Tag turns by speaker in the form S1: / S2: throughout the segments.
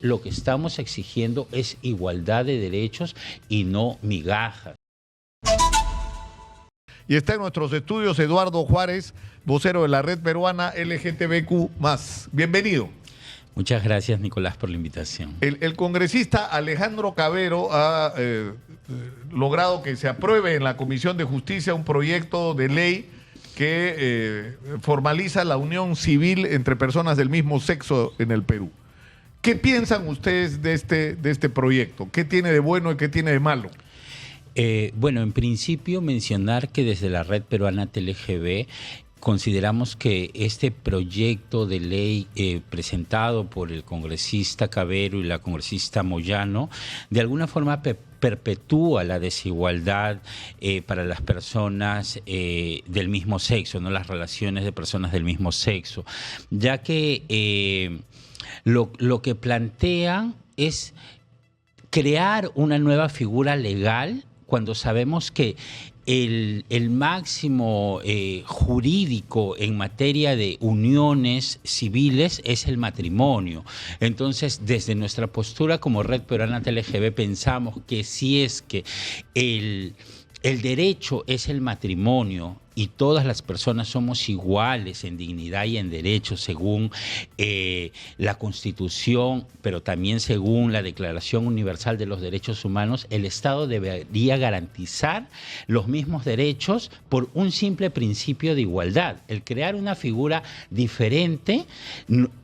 S1: Lo que estamos exigiendo es igualdad de derechos y no migajas.
S2: Y está en nuestros estudios Eduardo Juárez, vocero de la Red Peruana LGTBQ+. Bienvenido.
S1: Muchas gracias, Nicolás, por la invitación.
S2: El congresista Alejandro Cabero ha logrado que se apruebe en la Comisión de Justicia un proyecto de ley que formaliza la unión civil entre personas del mismo sexo en el Perú. ¿Qué piensan ustedes de este proyecto? ¿Qué tiene de bueno y qué tiene de malo?
S1: Bueno, en principio mencionar que desde la Red Peruana TLGB consideramos que este proyecto de ley presentado por el congresista Cabero y la congresista Moyano de alguna forma perpetúa la desigualdad para las personas del mismo sexo, no las relaciones de personas del mismo sexo, ya que lo que plantean es crear una nueva figura legal cuando sabemos que el máximo jurídico en materia de uniones civiles es el matrimonio. Entonces, desde nuestra postura como Red Peruana TLGB pensamos que si es que el derecho es el matrimonio y todas las personas somos iguales en dignidad y en derechos según la Constitución, pero también según la Declaración Universal de los Derechos Humanos, el Estado debería garantizar los mismos derechos por un simple principio de igualdad. El crear una figura diferente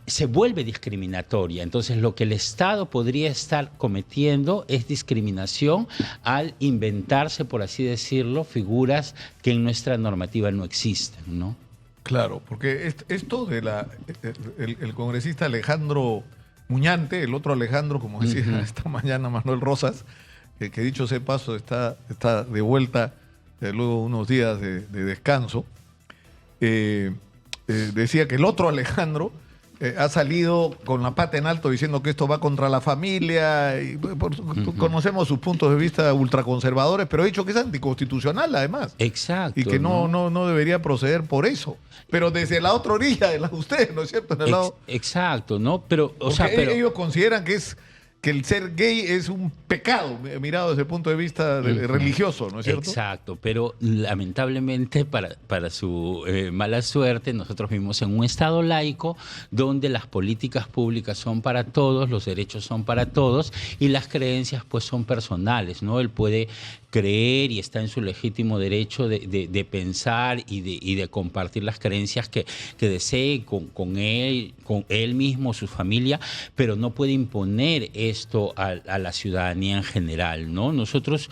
S1: se vuelve discriminatoria. Entonces, lo que el Estado podría estar cometiendo es discriminación al inventarse, por así decirlo, figuras que en nuestra normativa no existen, ¿no?
S2: Claro, porque esto de el congresista Alejandro Muñante, el otro Alejandro, como decía esta mañana Manuel Rosas, que dicho sea paso está de vuelta luego unos días de descanso, decía que el otro Alejandro ha salido con la pata en alto diciendo que esto va contra la familia. Y, conocemos sus puntos de vista ultraconservadores, pero ha dicho que es anticonstitucional además.
S1: Exacto.
S2: Y que no debería proceder por eso. Pero desde la otra orilla de la de ustedes, ¿no es cierto? En el lado...
S1: Exacto, ¿no? Pero,
S2: ellos consideran que el ser gay es un pecado, mirado desde el punto de vista religioso, ¿no es cierto?
S1: Exacto, pero lamentablemente para su mala suerte, nosotros vivimos en un Estado laico donde las políticas públicas son para todos, los derechos son para todos y las creencias pues son personales, ¿no? Él puede creer y está en su legítimo derecho de pensar y de compartir las creencias que desee con él mismo, su familia, pero no puede imponer esto a la ciudadanía en general, ¿no? Nosotros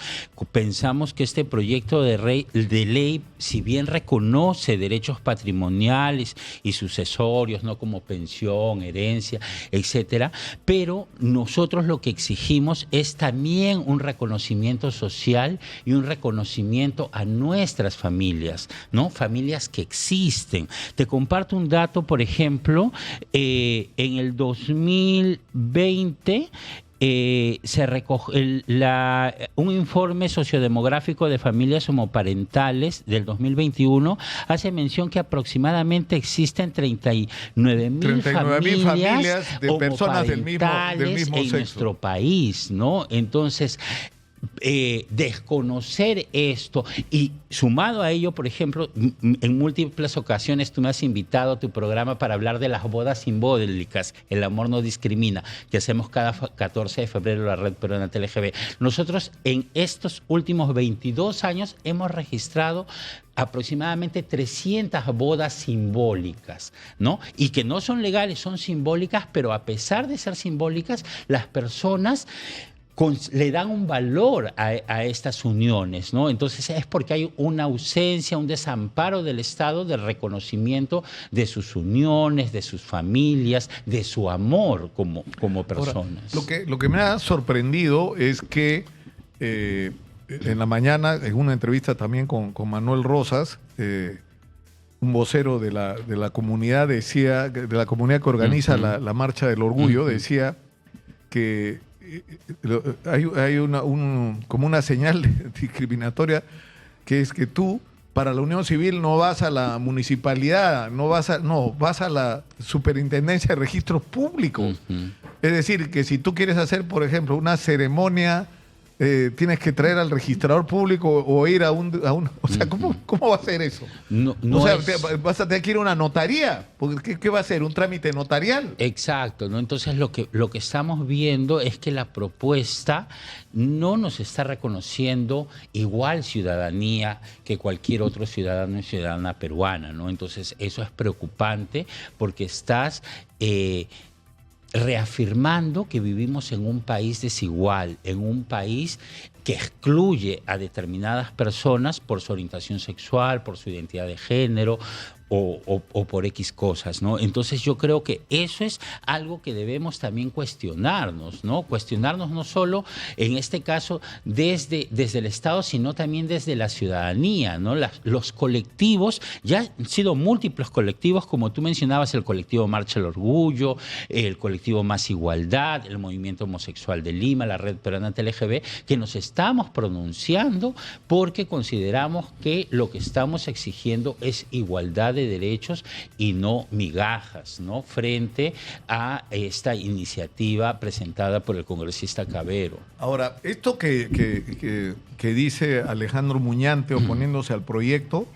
S1: pensamos que este proyecto de ley, si bien reconoce derechos patrimoniales y sucesorios, ¿no? Como pensión, herencia, etcétera, pero nosotros lo que exigimos es también un reconocimiento social y un reconocimiento a nuestras familias, ¿no? Familias que existen. Te comparto un dato, por ejemplo, en el 2020 se recoge un informe sociodemográfico de familias homoparentales del 2021 hace mención que aproximadamente existen 39,000 familias
S2: de personas del mismo sexo
S1: en nuestro país, ¿no? Entonces, desconocer esto y sumado a ello, por ejemplo, en múltiples ocasiones tú me has invitado a tu programa para hablar de las bodas simbólicas, el amor no discrimina, que hacemos cada 14 de febrero la Red Peruana TLGB. Nosotros en estos últimos 22 años hemos registrado aproximadamente 300 bodas simbólicas, ¿no? Y que no son legales, son simbólicas, pero a pesar de ser simbólicas, las personas le dan un valor a estas uniones, ¿no? Entonces es porque hay una ausencia, un desamparo del Estado de reconocimiento de sus uniones, de sus familias, de su amor como personas.
S2: Ahora, lo que me ha sorprendido es que en la mañana, en una entrevista también con Manuel Rosas, un vocero de la comunidad decía, de la comunidad que organiza la Marcha del Orgullo, decía que hay como una señal discriminatoria, que es que tú para la unión civil no vas a la municipalidad, vas a la superintendencia de registros públicos. Es decir, que si tú quieres hacer, por ejemplo, una ceremonia, tienes que traer al registrador público o ir a un o sea, ¿cómo va a ser eso?
S1: No
S2: o sea,
S1: es...
S2: vas a tener que ir a una notaría, porque ¿qué va a ser? ¿Un trámite notarial?
S1: Exacto, ¿no? Entonces lo que estamos viendo es que la propuesta no nos está reconociendo igual ciudadanía que cualquier otro ciudadano y ciudadana peruana, ¿no? Entonces eso es preocupante porque estás reafirmando que vivimos en un país desigual, en un país que excluye a determinadas personas por su orientación sexual, por su identidad de género o por X cosas, ¿no? Entonces yo creo que eso es algo que debemos también cuestionarnos, ¿no? Cuestionarnos no solo, en este caso, desde el Estado, sino también desde la ciudadanía, ¿no? Los colectivos, ya han sido múltiples colectivos, como tú mencionabas, el colectivo Marcha al Orgullo, el colectivo Más Igualdad, el Movimiento Homosexual de Lima, la Red Peruana TLGB, que nos estamos pronunciando porque consideramos que lo que estamos exigiendo es igualdad de derechos y no migajas, ¿no? Frente a esta iniciativa presentada por el congresista Cavero.
S2: Ahora, esto que dice Alejandro Muñante oponiéndose al proyecto,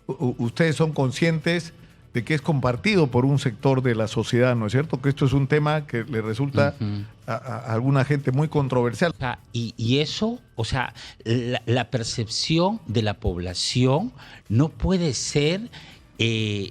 S2: ustedes son conscientes de que es compartido por un sector de la sociedad, ¿no es cierto? Que esto es un tema que le resulta a alguna gente muy controversial.
S1: Y eso, o sea, la percepción de la población no puede ser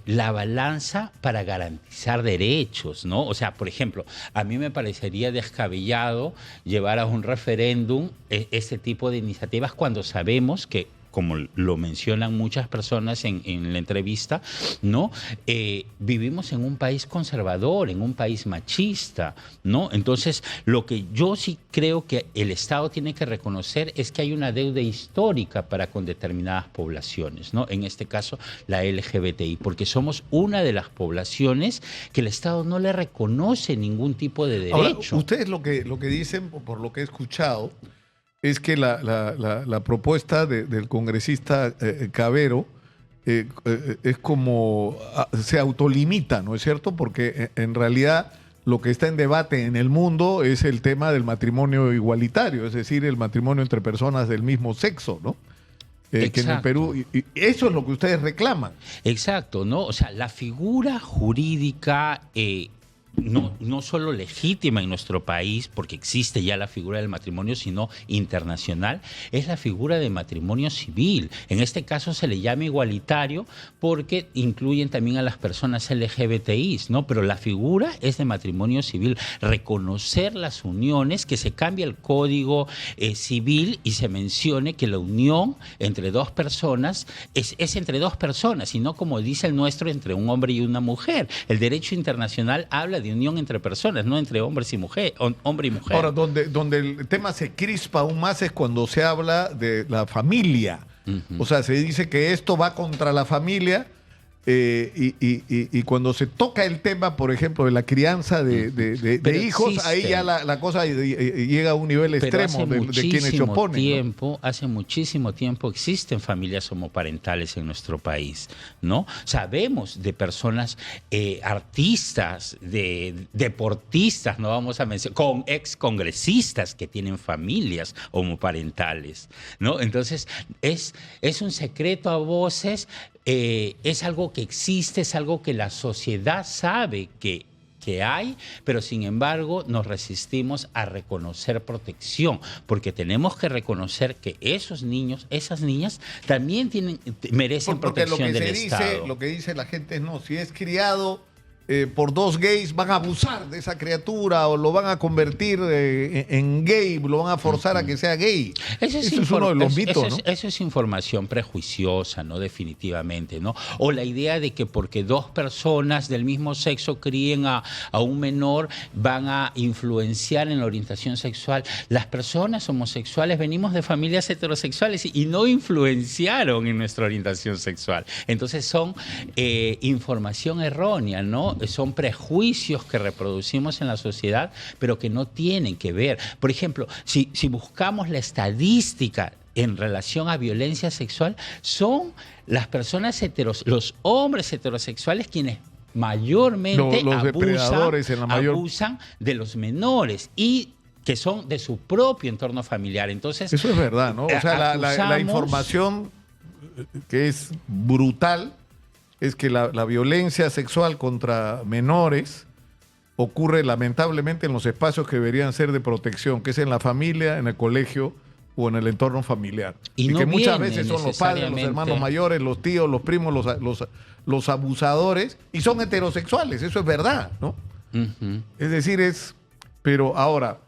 S1: la balanza para garantizar derechos, ¿no? O sea, por ejemplo, a mí me parecería descabellado llevar a un referéndum este tipo de iniciativas cuando sabemos que, como lo mencionan muchas personas en la entrevista, ¿no? Vivimos en un país conservador, en un país machista, ¿no? Entonces, lo que yo sí creo que el Estado tiene que reconocer es que hay una deuda histórica para con determinadas poblaciones, ¿no? En este caso, la LGBTI, porque somos una de las poblaciones que el Estado no le reconoce ningún tipo de derecho.
S2: Ahora, ustedes lo que dicen, por lo que he escuchado, es que la propuesta del congresista Cavero es como se autolimita, ¿no es cierto? Porque en realidad lo que está en debate en el mundo es el tema del matrimonio igualitario, es decir, el matrimonio entre personas del mismo sexo, ¿no? Que en el Perú, y eso es lo que ustedes reclaman.
S1: Exacto, ¿no? O sea, la figura jurídica no solo legítima en nuestro país, porque existe ya la figura del matrimonio, sino internacional, es la figura de matrimonio civil. En este caso se le llama igualitario porque incluyen también a las personas LGBTI, ¿no? Pero la figura es de matrimonio civil. Reconocer las uniones, que se cambie el código civil y se mencione que la unión entre dos personas es entre dos personas, y no como dice el nuestro, entre un hombre y una mujer. El derecho internacional habla de unión entre personas, no entre hombres y mujer, hombre y mujer.
S2: Ahora, donde el tema se crispa aún más es cuando se habla de la familia. O sea, se dice que esto va contra la familia y cuando se toca el tema, por ejemplo, de la crianza de hijos, existe. Ahí ya la cosa llega a un nivel extremo de quienes se oponen.
S1: Hace muchísimo tiempo existen familias homoparentales en nuestro país, ¿no? Sabemos de personas artistas, de deportistas, no vamos a mencionar, con excongresistas que tienen familias homoparentales, ¿no? Entonces, es un secreto a voces. Es algo que existe, es algo que la sociedad sabe que hay, pero sin embargo nos resistimos a reconocer protección, porque tenemos que reconocer que esos niños, esas niñas, también merecen protección del Estado.
S2: Lo que dice la gente es, no, si es criado por dos gays, van a abusar de esa criatura o lo van a convertir en gay, lo van a forzar a que sea gay. Eso es uno de los mitos, ¿no?
S1: Eso es información prejuiciosa, ¿no? Definitivamente, ¿no? O la idea de que porque dos personas del mismo sexo críen a un menor van a influenciar en la orientación sexual. Las personas homosexuales venimos de familias heterosexuales y no influenciaron en nuestra orientación sexual. Entonces son información errónea, ¿no? Son prejuicios que reproducimos en la sociedad, pero que no tienen que ver. Por ejemplo, si buscamos la estadística en relación a violencia sexual son las personas los hombres heterosexuales quienes mayormente
S2: Los depredadores en la mayor...
S1: abusan de los menores y que son de su propio entorno familiar. Entonces,
S2: eso es verdad, ¿no? O sea, la información que es brutal es que la violencia sexual contra menores ocurre lamentablemente en los espacios que deberían ser de protección, que es en la familia, en el colegio o en el entorno familiar. Y no que muchas veces son los padres, los hermanos mayores, los tíos, los primos, los abusadores, y son heterosexuales, eso es verdad, ¿no? Es decir, pero ahora,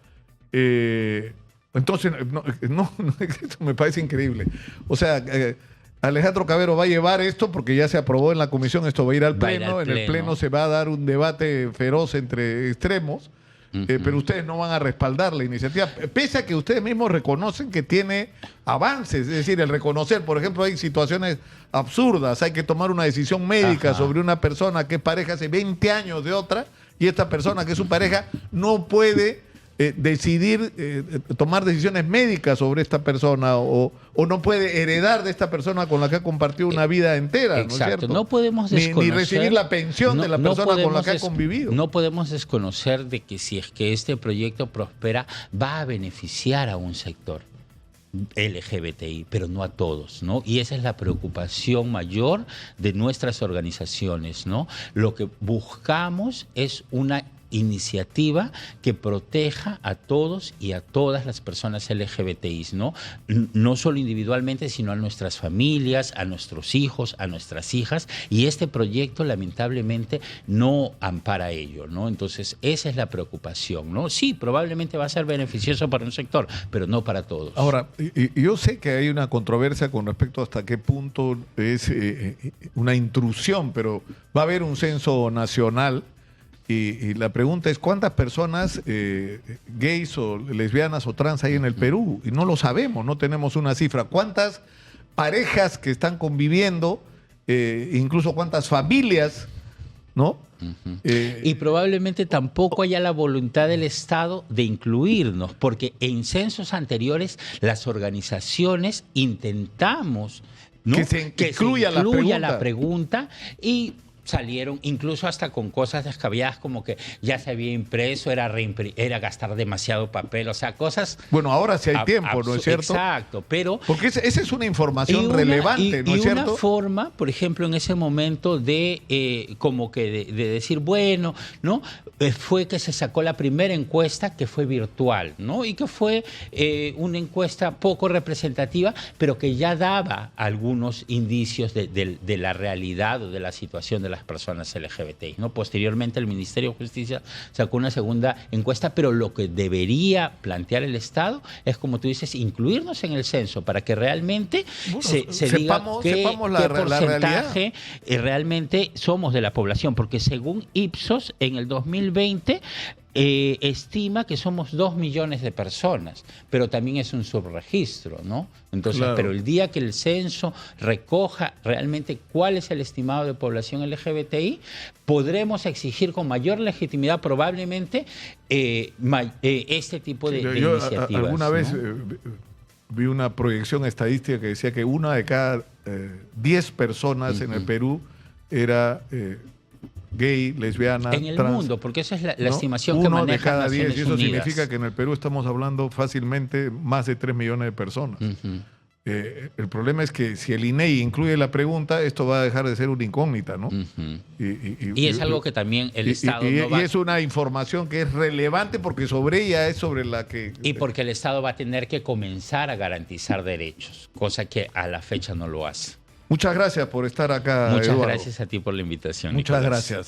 S2: entonces, esto me parece increíble. O sea, Alejandro Cavero va a llevar esto porque ya se aprobó en la comisión, esto va a ir al pleno, en el pleno se va a dar un debate feroz entre extremos, pero ustedes no van a respaldar la iniciativa, pese a que ustedes mismos reconocen que tiene avances, es decir, el reconocer, por ejemplo, hay situaciones absurdas, hay que tomar una decisión médica sobre una persona que es pareja hace 20 años de otra, y esta persona que es su pareja no puede decidir, tomar decisiones médicas sobre esta persona o no puede heredar de esta persona con la que ha compartido una vida entera.
S1: Exacto.
S2: ¿No es cierto?
S1: No podemos desconocer,
S2: ni recibir la pensión de la persona con la que ha convivido.
S1: No podemos desconocer de que si es que este proyecto prospera, va a beneficiar a un sector LGBTI, pero no a todos, ¿no? Y esa es la preocupación mayor de nuestras organizaciones, ¿no? Lo que buscamos es una iniciativa que proteja a todos y a todas las personas LGBTI, ¿no? No solo individualmente, sino a nuestras familias, a nuestros hijos, a nuestras hijas, y este proyecto lamentablemente no ampara ello, ¿no? Entonces, esa es la preocupación, ¿no? Sí, probablemente va a ser beneficioso para un sector, pero no para todos.
S2: Ahora, yo sé que hay una controversia con respecto a hasta qué punto es una intrusión, pero va a haber un censo nacional. Y la pregunta es, ¿cuántas personas gays o lesbianas o trans hay en el Perú? Y no lo sabemos, no tenemos una cifra. ¿Cuántas parejas que están conviviendo, incluso cuántas familias, ¿no?
S1: Y probablemente tampoco haya la voluntad del Estado de incluirnos, porque en censos anteriores las organizaciones intentamos, ¿no?,
S2: que se incluya
S1: la pregunta y salieron incluso hasta con cosas descabelladas como que ya se había impreso, era gastar demasiado papel, o sea, cosas...
S2: Bueno, ahora sí hay tiempo, ¿no es cierto?
S1: Exacto, pero...
S2: Porque esa es una información relevante, ¿no es cierto?
S1: Y una forma, por ejemplo, en ese momento de como que de decir, bueno, ¿no? Fue que se sacó la primera encuesta que fue virtual, ¿no? Y que fue una encuesta poco representativa, pero que ya daba algunos indicios de la realidad o de la situación de las personas LGBTI, ¿no? Posteriormente el Ministerio de Justicia sacó una segunda encuesta, pero lo que debería plantear el Estado es, como tú dices, incluirnos en el censo para que realmente se diga qué porcentaje realmente somos de la población, porque según Ipsos en el 2020 estima que somos 2 millones de personas, pero también es un subregistro, ¿no? Entonces, claro. Pero el día que el censo recoja realmente cuál es el estimado de población LGBTI, podremos exigir con mayor legitimidad probablemente este tipo de iniciativas.
S2: Alguna vez vi una proyección estadística que decía que una de cada 10 personas en el Perú era... gay, lesbiana,
S1: en el
S2: trans,
S1: mundo, porque esa es la estimación
S2: uno
S1: que maneja
S2: de cada 10,
S1: Naciones
S2: y eso
S1: Unidas.
S2: significa que en el Perú estamos hablando fácilmente más de 3 millones de personas. El problema es que si el INEI incluye la pregunta, esto va a dejar de ser una incógnita, ¿no?
S1: Y es algo que también el Estado no va...
S2: Y es una información que es relevante porque sobre ella es sobre la que...
S1: Y porque el Estado va a tener que comenzar a garantizar derechos, cosa que a la fecha no lo hace.
S2: Muchas gracias por estar acá,
S1: Muchas
S2: Eduardo.
S1: gracias a ti por la invitación,
S2: Muchas
S1: Nicolás.
S2: gracias.